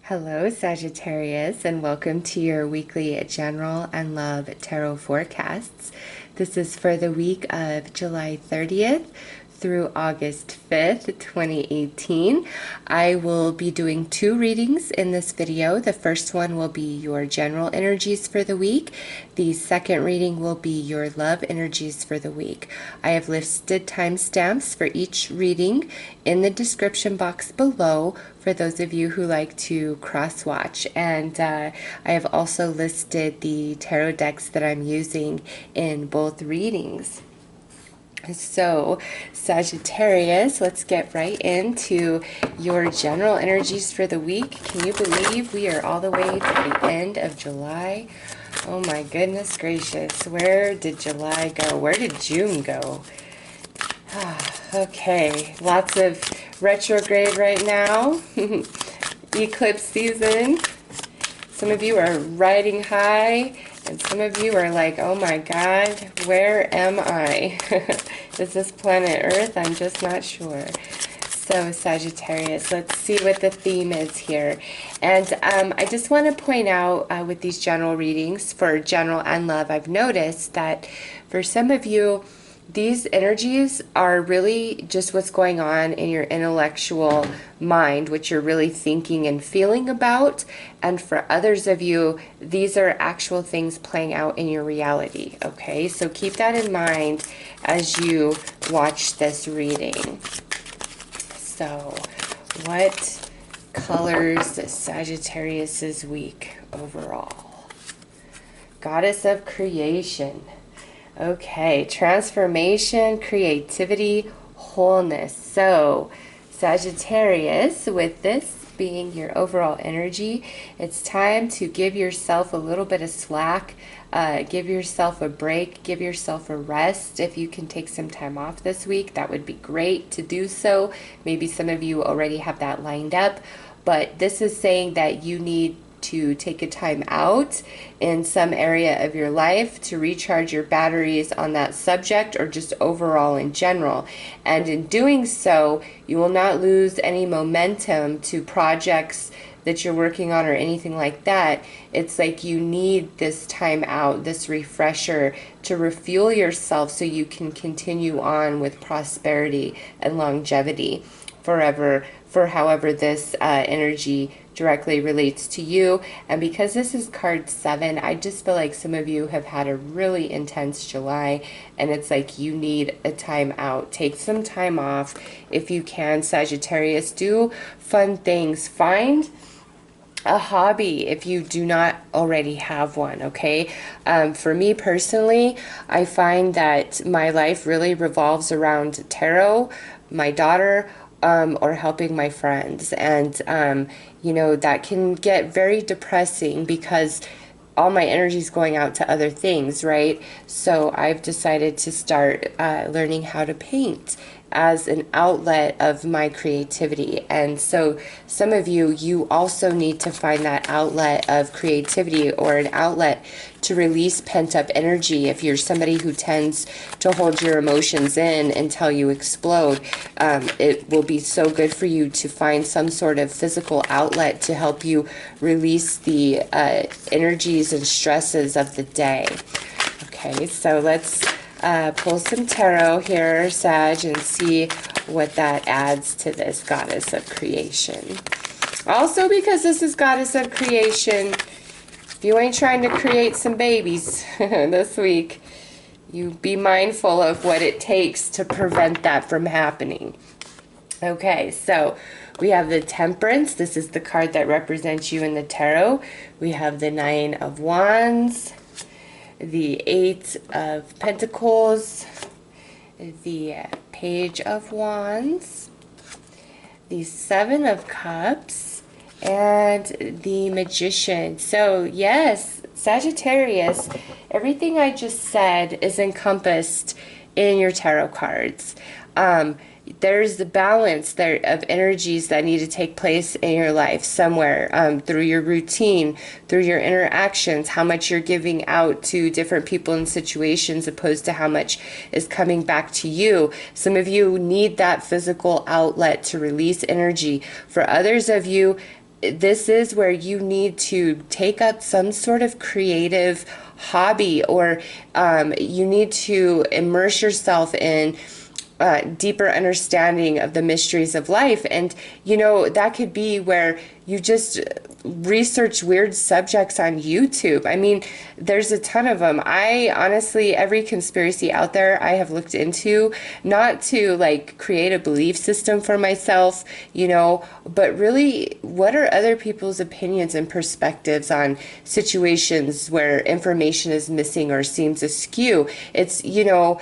Hello, Sagittarius, and welcome to your weekly general and love tarot forecasts. This is for the week of July 30th through August 5th, 2018. I will be doing two readings in this video. The first one will be your general energies for the week. The second reading will be your love energies for the week. I have listed timestamps for each reading in the description box below for those of you who like to cross-watch. And I have also listed the tarot decks that I'm using in both readings. So, Sagittarius, let's get right into your general energies for the week. Can you believe we are all the way to the end of July? Oh my goodness gracious. Where did July go? Where did June go? Okay, lots of retrograde right now. Eclipse season. Some of you are riding high, and some of you are like, oh my God, where am I? Is this planet Earth? I'm just not sure. So Sagittarius, let's see what the theme is here. And I just want to point out with these general readings for general and love, I've noticed that for some of you, these energies are really just what's going on in your intellectual mind, what you're really thinking and feeling about. And for others of you, these are actual things playing out in your reality. Okay, so keep that in mind as you watch this reading. So, what colors Sagittarius's week overall? Goddess of Creation. Okay, transformation, creativity, wholeness. So, Sagittarius, with this being your overall energy, it's time to give yourself a little bit of slack, give yourself a break, give yourself a rest. If you can take some time off this week, that would be great to do so. Maybe some of you already have that lined up, but this is saying that you need to take a time out in some area of your life to recharge your batteries on that subject or just overall in general. And in doing so, you will not lose any momentum to projects that you're working on or anything like that. It's like you need this time out, this refresher to refuel yourself so you can continue on with prosperity and longevity forever, for however this energy directly relates to you. And because this is card 7, I just feel like some of you have had a really intense July, and it's like you need a time out. Take some time off if you can, Sagittarius. Do fun things. Find a hobby if you do not already have one, okay? For me personally, I find that my life really revolves around tarot, my daughter, or helping my friends. And, you know, that can get very depressing because all my energy is going out to other things, right? So I've decided to start learning how to paint as an outlet of my creativity. And so some of you, you also need to find that outlet of creativity or an outlet to release pent-up energy. If you're somebody who tends to hold your emotions in until you explode, it will be so good for you to find some sort of physical outlet to help you release the energies and stresses of the day. Okay, so let's pull some tarot here, Sag, and see what that adds to this goddess of creation. Also, because this is goddess of creation, if you ain't trying to create some babies this week, you be mindful of what it takes to prevent that from happening. Okay, so we have the Temperance. This is the card that represents you in the tarot. We have the Nine of Wands, the Eight of Pentacles, the Page of Wands, the Seven of Cups, and the Magician. So yes, Sagittarius, everything I just said is encompassed in your tarot cards. There's the balance there of energies that need to take place in your life somewhere, through your routine, through your interactions, how much you're giving out to different people and situations opposed to how much is coming back to you. Some of you need that physical outlet to release energy. For others of you, this is where you need to take up some sort of creative hobby, or you need to immerse yourself in deeper understanding of the mysteries of life. And, you know, that could be where you just research weird subjects on YouTube. I mean, there's a ton of them. I honestly, every conspiracy out there I have looked into, not to like create a belief system for myself, you know, but really, what are other people's opinions and perspectives on situations where information is missing or seems askew? It's, you know,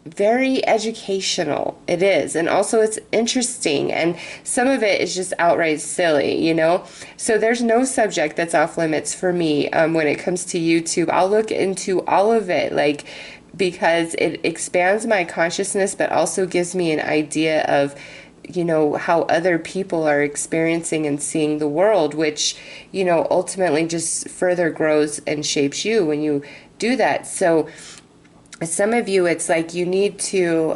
very educational. It is. And also it's interesting, and some of it is just outright silly, you know. So there's no subject that's off limits for me when it comes to YouTube. I'll look into all of it, like, because it expands my consciousness, but also gives me an idea of, you know, how other people are experiencing and seeing the world, which, you know, ultimately just further grows and shapes you when you do that. So some of you, it's like you need to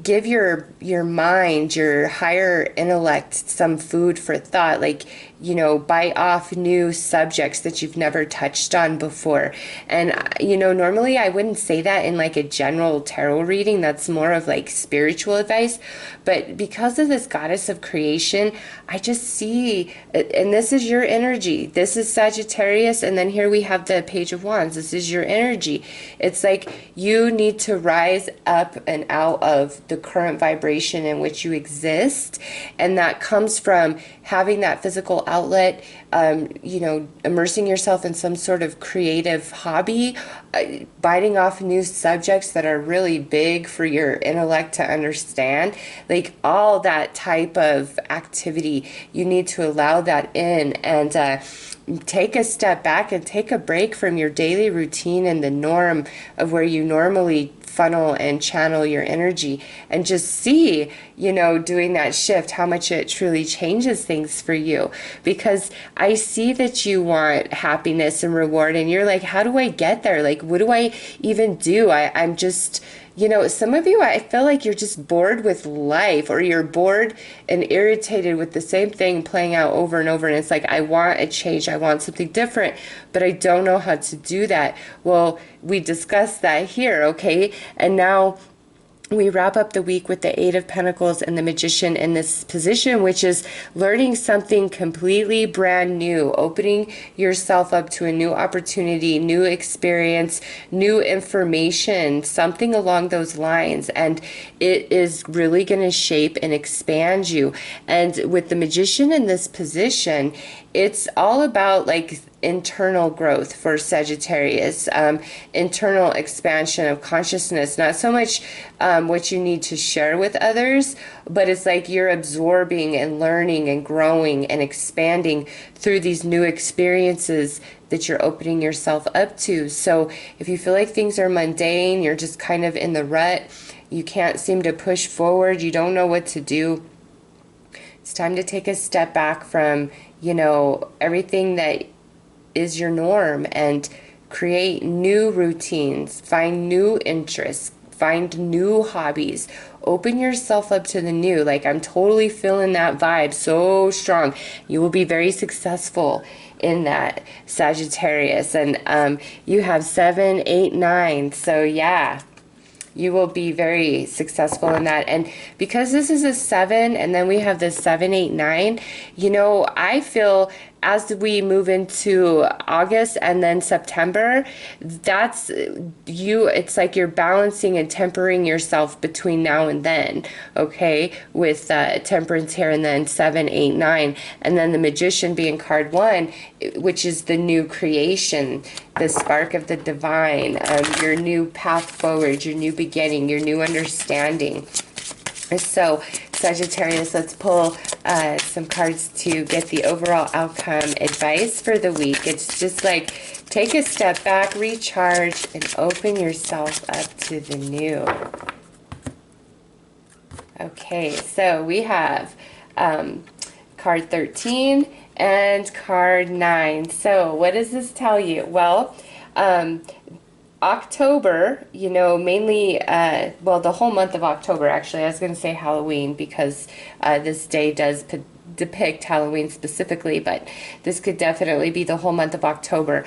give your mind, your higher intellect, some food for thought, like, you know, bite off new subjects that you've never touched on before. And, you know, normally I wouldn't say that in like a general tarot reading. That's more of like spiritual advice. But because of this goddess of creation, I just see, and this is your energy. This is Sagittarius. And then here we have the Page of Wands. This is your energy. It's like you need to rise up and out of the current vibration in which you exist. And that comes from having that physical outlet, you know, immersing yourself in some sort of creative hobby, biting off new subjects that are really big for your intellect to understand, like all that type of activity. You need to allow that in and take a step back and take a break from your daily routine and the norm of where you normally funnel and channel your energy, and just see, you know, doing that shift, how much it truly changes things for you. Because I see that you want happiness and reward, and you're like, how do I get there? Like, what do I even do? I'm just, you know, some of you, I feel like you're just bored with life, or you're bored and irritated with the same thing playing out over and over. And it's like, I want a change. I want something different, but I don't know how to do that. Well, we discussed that here, okay? And now we wrap up the week with the Eight of Pentacles and the Magician in this position, which is learning something completely brand new, opening yourself up to a new opportunity, new experience, new information, something along those lines. And it is really going to shape and expand you. And with the Magician in this position, it's all about like internal growth for Sagittarius, internal expansion of consciousness, not so much what you need to share with others, but it's like you're absorbing and learning and growing and expanding through these new experiences that you're opening yourself up to. So if you feel like things are mundane, you're just kind of in the rut, you can't seem to push forward, you don't know what to do, it's time to take a step back from, you know, everything that is your norm and create new routines, find new interests, find new hobbies, open yourself up to the new. Like, I'm totally feeling that vibe so strong. You will be very successful in that, Sagittarius. And you have 7, 8, 9. So yeah, you will be very successful in that. And because this is a 7, and then we have the 7, 8, 9, you know, I feel as we move into August and then September, that's you, it's like you're balancing and tempering yourself between now and then, okay, with Temperance here, and then 7, 8, 9, and then the Magician being card 1, which is the new creation, the spark of the divine, your new path forward, your new beginning, your new understanding. So Sagittarius, let's pull some cards to get the overall outcome advice for the week. It's just like, take a step back, recharge, and open yourself up to the new. Okay, so we have card 13 and card 9. So what does this tell you? Well, October, you know, mainly, well, the whole month of October, actually. I was going to say Halloween because this day does depict Halloween specifically, but this could definitely be the whole month of October.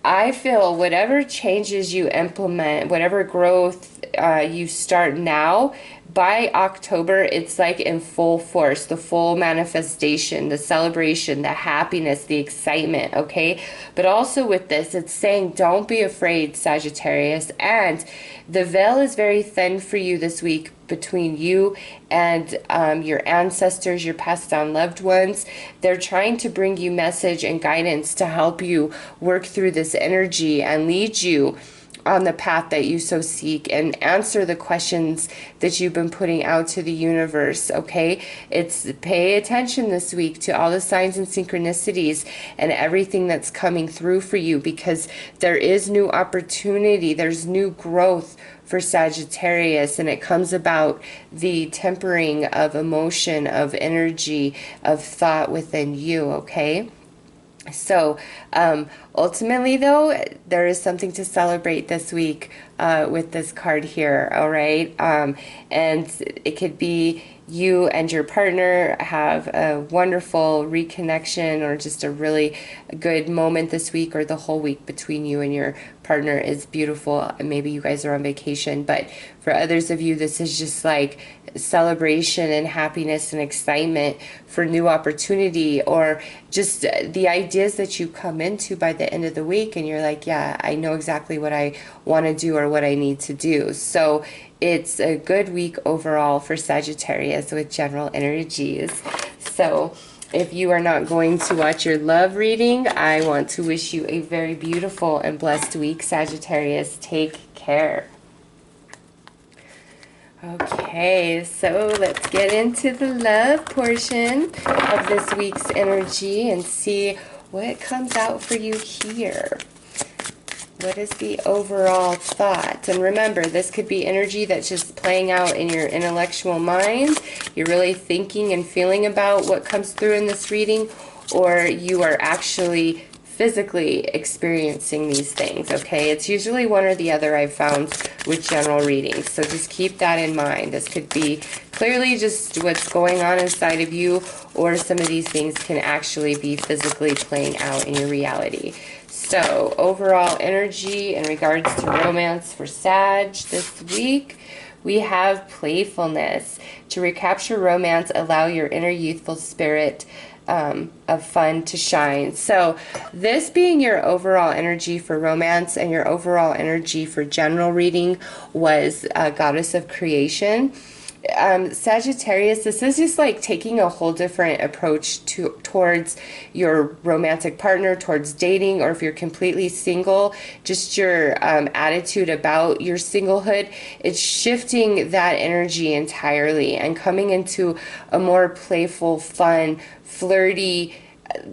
I feel whatever changes you implement, whatever growth you start now, by October, it's like in full force, the full manifestation, the celebration, the happiness, the excitement, okay? But also with this, it's saying don't be afraid, Sagittarius. And the veil is very thin for you this week between you and your ancestors, your passed down loved ones. They're trying to bring you message and guidance to help you work through this energy and lead you on the path that you so seek and answer the questions that you've been putting out to the universe, okay? It's pay attention this week to all the signs and synchronicities and everything that's coming through for you, because there is new opportunity, there's new growth for Sagittarius, and it comes about the tempering of emotion, of energy, of thought within you, okay? So ultimately, though, there is something to celebrate this week with this card here, all right? And it could be you and your partner have a wonderful reconnection, or just a really good moment this week, or the whole week between you and your partner is beautiful. Maybe you guys are on vacation, but for others of you, this is just like celebration and happiness and excitement for new opportunity, or just the ideas that you come into by the end of the week and you're like, yeah, I know exactly what I want to do or what I need to do. So it's a good week overall for Sagittarius with general energies. So if you are not going to watch your love reading, I want to wish you a very beautiful and blessed week, Sagittarius. Take care. Okay, so let's get into the love portion of this week's energy and see what comes out for you here. What is the overall thought? And remember, this could be energy that's just playing out in your intellectual mind. You're really thinking and feeling about what comes through in this reading, or you are actually physically experiencing these things, okay? It's usually one or the other, I've found, with general readings. So just keep that in mind. This could be clearly just what's going on inside of you, or some of these things can actually be physically playing out in your reality. So overall energy in regards to romance for Sag this week, we have playfulness. To recapture romance, allow your inner youthful spirit of fun to shine. So this being your overall energy for romance, and your overall energy for general reading was Goddess of Creation. Sagittarius, this is just like taking a whole different approach towards your romantic partner, towards dating, or if you're completely single, just your attitude about your singlehood. It's shifting that energy entirely and coming into a more playful, fun, flirty,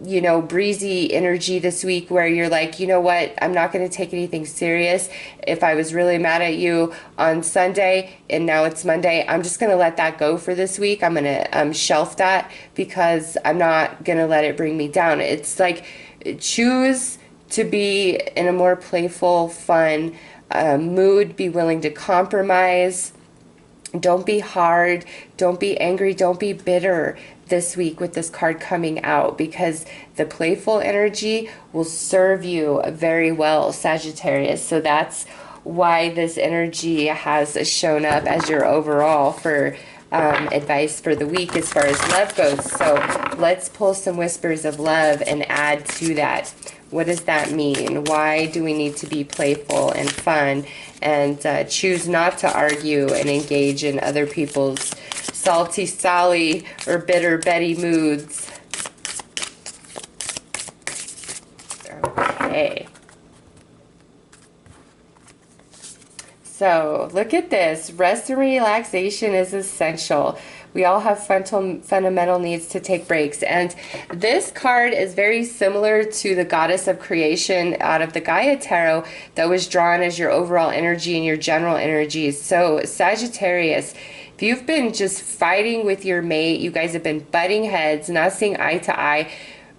you know, breezy energy this week, where you're like, you know what, I'm not going to take anything serious. If I was really mad at you on Sunday and now it's Monday, I'm just going to let that go for this week. I'm going to shelf that, because I'm not going to let it bring me down. It's like, choose to be in a more playful, fun mood. Be willing to compromise. Don't be hard. Don't be angry. Don't be bitter this week with this card coming out, because the playful energy will serve you very well, Sagittarius. So that's why this energy has shown up as your overall for advice for the week as far as love goes. So let's pull some whispers of love and add to that. What does that mean? Why do we need to be playful and fun, and choose not to argue and engage in other people's salty Sally or bitter Betty moods? Okay. So look at this. Rest and relaxation is essential. We all have fundamental needs to take breaks. And this card is very similar to the Goddess of Creation out of the Gaia Tarot that was drawn as your overall energy and your general energies. So Sagittarius, if you've been just fighting with your mate, you guys have been butting heads, not seeing eye to eye,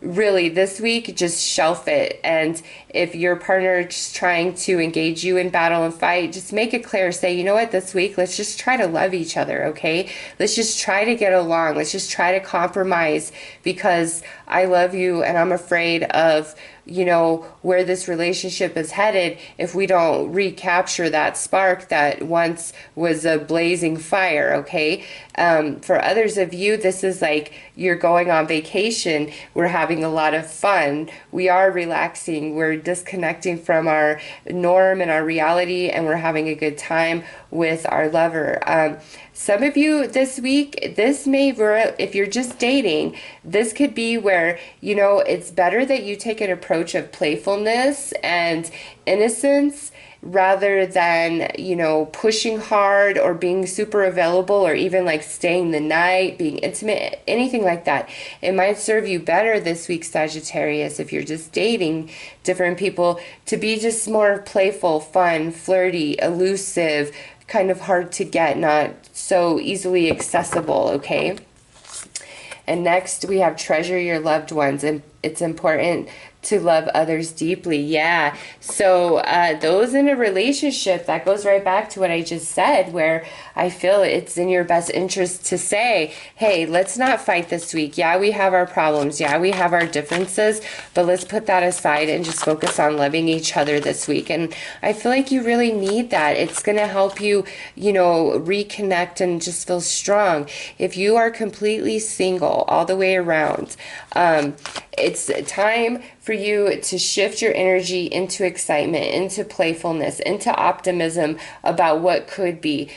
really this week, just shelf it. And if your partner is trying to engage you in battle and fight, just make it clear. Say, you know what, this week, let's just try to love each other, okay? Let's just try to get along. Let's just try to compromise, because I love you and I'm afraid of, you know, where this relationship is headed if we don't recapture that spark that once was a blazing fire, okay? For others of you, this is like you're going on vacation. We're having a lot of fun. We are relaxing. We're disconnecting from our norm and our reality, and we're having a good time with our lover. Some of you this week, this may, if you're just dating, this could be where, you know, it's better that you take an approach of playfulness and innocence rather than, you know, pushing hard or being super available or even like staying the night, being intimate, anything like that. It might serve you better this week, Sagittarius, if you're just dating different people, to be just more playful, fun, flirty, elusive, kind of hard to get, not so easily accessible, okay? And next we have treasure your loved ones, and it's important to love others deeply. Yeah. So those in a relationship, that goes right back to what I just said, where I feel it's in your best interest to say, hey, let's not fight this week. Yeah, we have our problems. Yeah, we have our differences, but let's put that aside and just focus on loving each other this week. And I feel like you really need that. It's going to help you, you know, reconnect and just feel strong. If you are completely single all the way around, it's time for you to shift your energy into excitement, into playfulness, into optimism about what could be.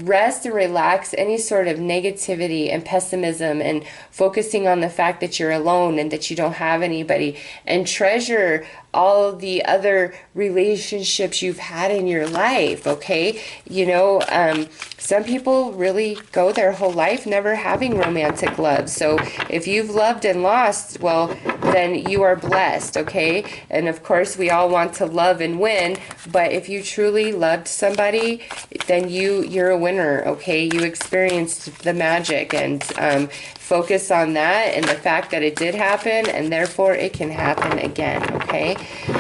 Rest and relax any sort of negativity and pessimism, and focusing on the fact that you're alone and that you don't have anybody, and treasure all the other relationships you've had in your life, okay? You know, some people really go their whole life never having romantic love. So if you've loved and lost, well, then you are blessed, okay? And of course, we all want to love and win, but if you truly loved somebody, then you're a winner, okay? You experienced the magic, and focus on that and the fact that it did happen, and therefore it can happen again, okay?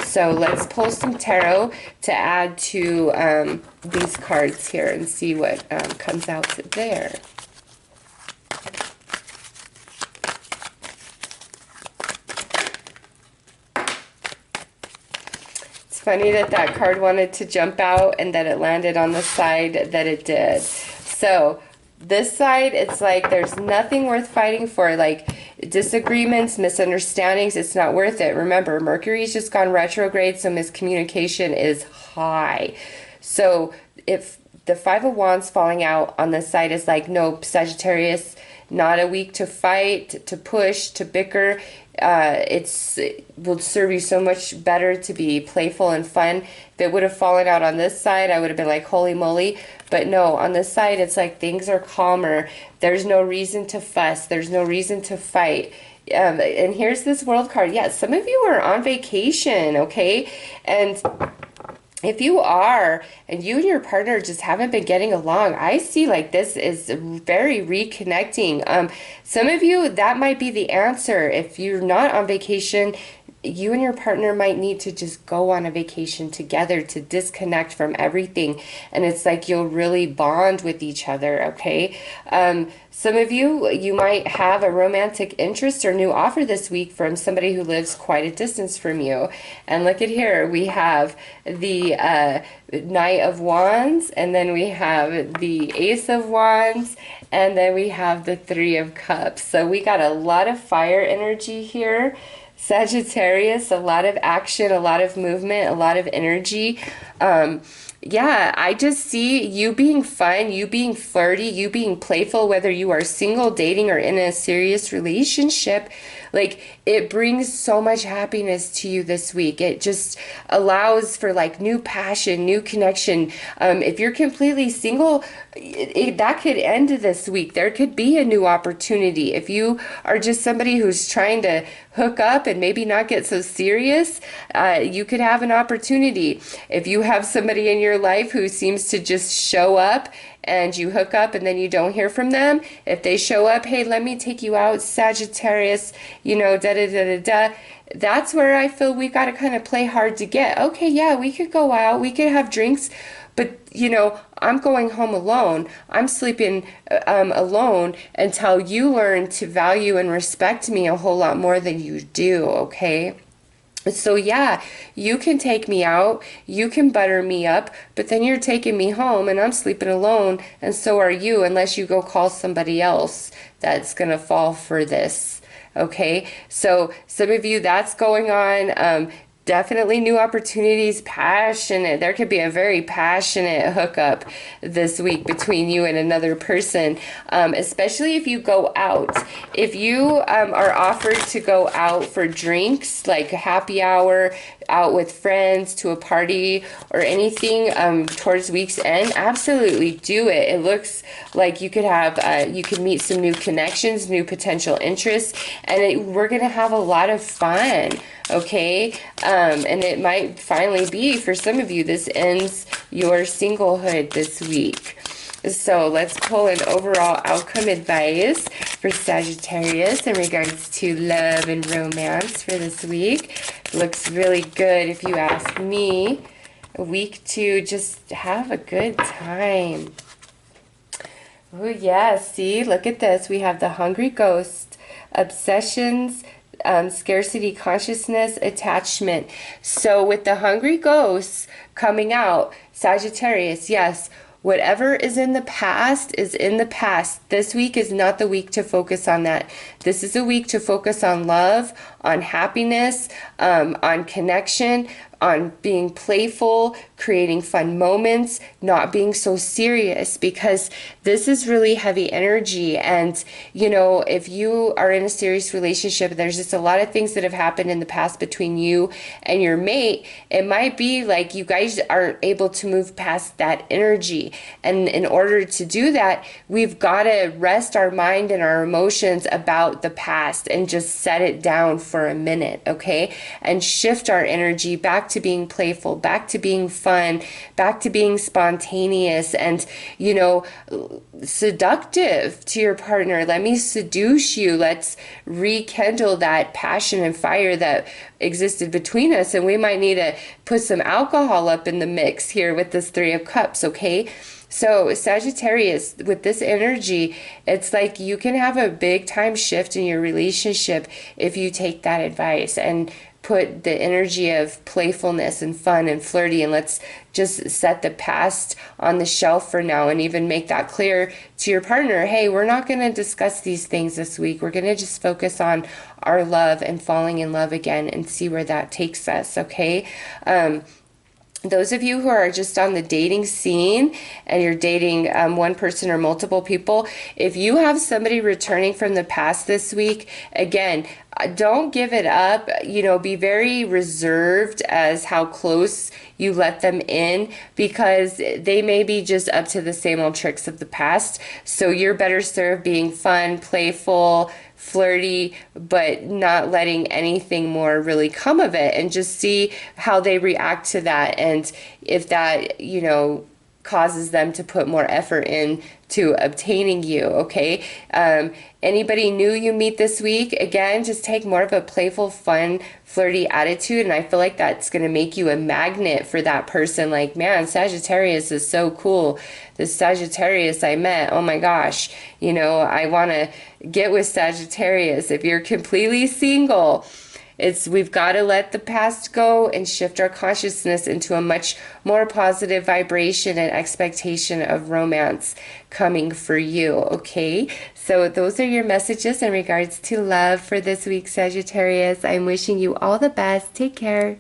So let's pull some tarot to add to these cards here and see what comes out there. It's funny that that card wanted to jump out and that it landed on the side that it did. So this side, it's like there's nothing worth fighting for, like disagreements, misunderstandings, it's not worth it. Remember, Mercury's just gone retrograde, so miscommunication is high. So if the Five of Wands falling out on this side is like, nope, Sagittarius, not a week to fight, to push, to bicker. It will serve you so much better to be playful and fun. If it would have fallen out on this side, I would have been like, holy moly. But no, on this side, it's like things are calmer. There's no reason to fuss. There's no reason to fight. And here's this World card. Yeah, some of you are on vacation, okay? And if you are, and you and your partner just haven't been getting along, I see like this is very reconnecting. Some of you, that might be the answer. If you're not on vacation, you and your partner might need to just go on a vacation together to disconnect from everything. And it's like you'll really bond with each other, okay? Some of you, you might have a romantic interest or new offer this week from somebody who lives quite a distance from you. And look at here, we have the Knight of Wands, and then we have the Ace of Wands, and then we have the Three of Cups. So we got a lot of fire energy here. Sagittarius, a lot of action, a lot of movement, a lot of energy. Yeah, I just see you being fun, you being flirty, you being playful, whether you are single, dating, or in a serious relationship. Like, it brings so much happiness to you this week. It just allows for like new passion, new connection. If you're completely single, that could end this week. There could be a new opportunity. If you are just somebody who's trying to hook up and maybe not get so serious, you could have an opportunity. If you have somebody in your your life who seems to just show up and you hook up and then you don't hear from them, if they show up, hey, let me take you out, Sagittarius, you know, da-da-da-da-da, that's where I feel we got to kind of play hard to get. Okay, yeah, we could go out, we could have drinks, but, you know, I'm going home alone. I'm sleeping alone until you learn to value and respect me a whole lot more than you do, okay? So yeah, you can take me out, you can butter me up, but then you're taking me home and I'm sleeping alone, and so are you, unless you go call somebody else that's going to fall for this, okay? So some of you, that's going on. Definitely new opportunities, passionate. There could be a very passionate hookup this week between you and another person, especially if you go out. If you are offered to go out for drinks, like a happy hour, out with friends to a party or anything towards week's end, absolutely do it. It looks like you could have, you could meet some new connections, new potential interests, and we're going to have a lot of fun. Okay, and it might finally be, for some of you, this ends your singlehood this week. So let's pull an overall outcome advice for Sagittarius in regards to love and romance for this week. Looks really good if you ask me. A week to just have a good time. Oh yeah, see, look at this. We have the hungry ghost, obsessions, scarcity consciousness, attachment. So with the hungry ghosts coming out, Sagittarius, yes, whatever is in the past is in the past. This week is not the week to focus on that. This is a week to focus on love, on happiness, on connection, on being playful, creating fun moments, not being so serious, because this is really heavy energy. And, you know, if you are in a serious relationship, there's just a lot of things that have happened in the past between you and your mate. It might be like you guys aren't able to move past that energy. And in order to do that, we've got to rest our mind and our emotions about the past and just set it down for a minute, okay? And shift our energy back to being playful, back to being fun, back to being spontaneous and, you know, seductive to your partner. Let me seduce you. Let's rekindle that passion and fire that existed between us. And we might need to put some alcohol up in the mix here with this Three of Cups, okay? So Sagittarius, with this energy, it's like you can have a big time shift in your relationship if you take that advice and put the energy of playfulness and fun and flirty, and let's just set the past on the shelf for now and even make that clear to your partner. Hey, we're not going to discuss these things this week. We're going to just focus on our love and falling in love again and see where that takes us, okay? Those of you who are just on the dating scene and you're dating one person or multiple people, if you have somebody returning from the past this week, again, don't give it up. You know, be very reserved as how close you let them in, because they may be just up to the same old tricks of the past. So you're better served being fun, playful, flirty, but not letting anything more really come of it, and just see how they react to that, and if that, you know, causes them to put more effort in to obtaining you, okay? Anybody new you meet this week, again, just take more of a playful, fun, flirty attitude, and I feel like that's going to make you a magnet for that person. Like, man, Sagittarius is so cool. This Sagittarius I met, oh my gosh, you know, I want to get with Sagittarius. If you're completely single, we've got to let the past go and shift our consciousness into a much more positive vibration and expectation of romance coming for you, okay? So those are your messages in regards to love for this week, Sagittarius. I'm wishing you all the best. Take care.